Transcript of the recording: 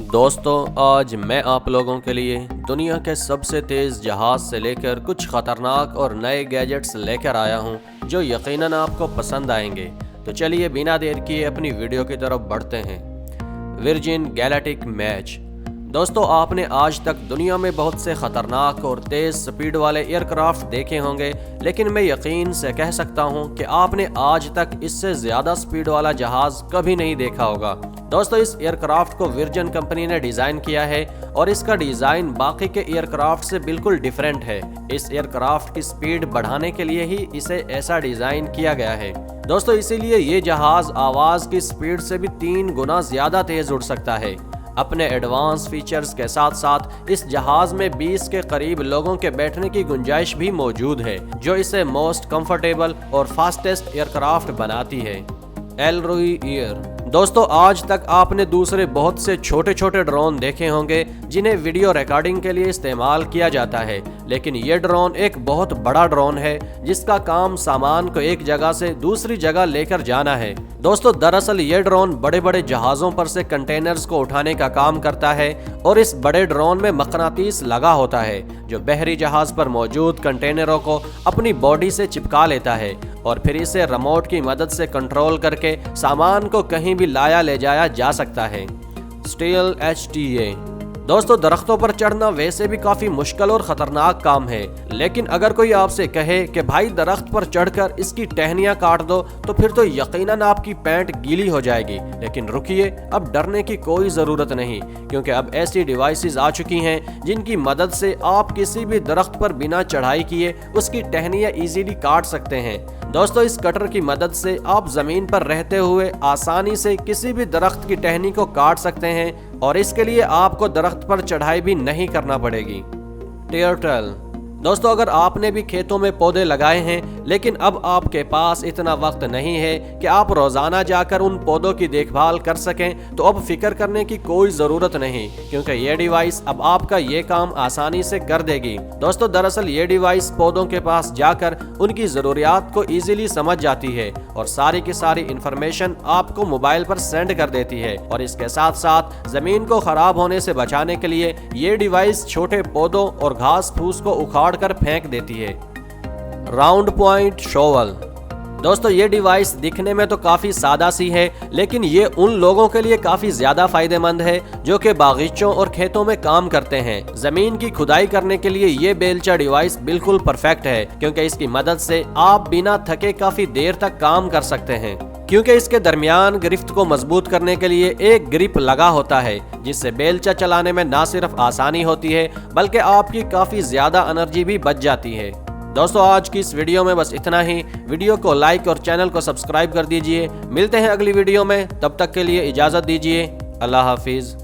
दोस्तों, आज मैं आप लोगों के लिए दुनिया के सबसे तेज़ जहाज़ से लेकर कुछ ख़तरनाक और नए गैजेट्स लेकर आया हूं जो यकीनन आपको पसंद आएंगे। तो चलिए बिना देर किए अपनी वीडियो की तरफ बढ़ते हैं। Virgin galactic match. दोस्तों, आपने आज तक दुनिया में बहुत से ख़तरनाक और तेज़ स्पीड वाले एयरक्राफ्ट देखे होंगे, लेकिन मैं यकीन से कह सकता हूं कि आपने आज तक इससे ज़्यादा स्पीड वाला जहाज़ कभी नहीं देखा होगा। दोस्तों, इस एयरक्राफ्ट को वर्जिन कंपनी ने डिज़ाइन किया है और इसका डिज़ाइन बाकी के एयरक्राफ्ट से बिल्कुल डिफरेंट है। इस एयरक्राफ्ट की स्पीड बढ़ाने के लिए ही इसे ऐसा डिज़ाइन किया गया है। दोस्तों, इसीलिए ये जहाज़ आवाज़ की स्पीड से भी 3 गुना ज़्यादा तेज़ उड़ सकता है। अपने एडवांस फीचर्स के साथ साथ इस जहाज में 20 के करीब लोगों के बैठने की गुंजाइश भी मौजूद है, जो इसे मोस्ट कंफर्टेबल और फास्टेस्ट एयरक्राफ्ट बनाती है। एलरोई एयर। दोस्तों, आज तक आपने दूसरे बहुत से छोटे छोटे ड्रोन देखे होंगे जिन्हें वीडियो रिकॉर्डिंग के लिए इस्तेमाल किया जाता है, लेकिन ये ड्रोन एक बहुत बड़ा ड्रोन है जिसका काम सामान को एक जगह से दूसरी जगह लेकर जाना है। दोस्तों, दरअसल ये ड्रोन बड़े बड़े जहाज़ों पर से कंटेनर्स को उठाने का काम करता है और इस बड़े ड्रोन में मकनातीस लगा होता है जो बहरी जहाज़ पर मौजूद कंटेनरों को अपनी बॉडी से चिपका लेता है और फिर इसे रिमोट की मदद से कंट्रोल करके सामान को कहीं भी लाया ले जाया जा सकता है। Steel HTA। दोस्तों, दरख्तों पर चढ़ना वैसे भी काफी मुश्किल और खतरनाक काम है, लेकिन अगर कोई आपसे कहे कि भाई दरख्त पर चढ़कर इसकी टहनियां काट दो तो फिर तो यकीनन आपकी पैंट गीली हो जाएगी। लेकिन रुकिए, अब डरने की कोई जरूरत नहीं, क्योंकि अब ऐसी डिवाइसेस आ चुकी हैं जिनकी मदद से आप किसी भी दरख्त पर बिना चढ़ाई किए उसकी टहनियां इजीली काट सकते हैं। दोस्तों, इस कटर की मदद से आप जमीन पर रहते हुए आसानी से किसी भी दरख्त की टहनी को काट सकते हैं और इसके लिए आपको दरख्त पर चढ़ाई भी नहीं करना पड़ेगी। टेयरटेल। दोस्तों, अगर आपने भी खेतों में पौधे लगाए हैं लेकिन अब आपके पास इतना वक्त नहीं है कि आप रोजाना जाकर उन पौधों की देखभाल कर सकें, तो अब फिक्र करने की कोई जरूरत नहीं, क्योंकि ये डिवाइस अब आपका ये काम आसानी से कर देगी। दोस्तों, दरअसल ये डिवाइस पौधों के पास जाकर उनकी जरूरियात को इजीली समझ जाती है और सारी की सारी इंफॉर्मेशन आपको मोबाइल पर सेंड कर देती है, और इसके साथ साथ जमीन को खराब होने से बचाने के लिए ये डिवाइस छोटे पौधों और घास फूस को उखाड़ कर फेंक देती है। Round point shovel. दोस्तों, ये डिवाइस दिखने में तो काफी सादा सी है, लेकिन ये उन लोगों के लिए काफी ज्यादा फायदेमंद है जो कि बागीचों और खेतों में काम करते हैं। जमीन की खुदाई करने के लिए ये बेलचा डिवाइस बिल्कुल परफेक्ट है, क्योंकि इसकी मदद से आप बिना थके काफी देर तक काम कर सकते हैं, क्योंकि इसके दरमियान गिरफ्त को मजबूत करने के लिए एक ग्रिप लगा होता है, जिससे बेलचा चलाने में ना सिर्फ आसानी होती है बल्कि आपकी काफी ज्यादा एनर्जी भी बच जाती है। दोस्तों, आज की इस वीडियो में बस इतना ही। वीडियो को लाइक और चैनल को सब्सक्राइब कर दीजिए। मिलते हैं अगली वीडियो में, तब तक के लिए इजाजत दीजिए। अल्लाह हाफिज।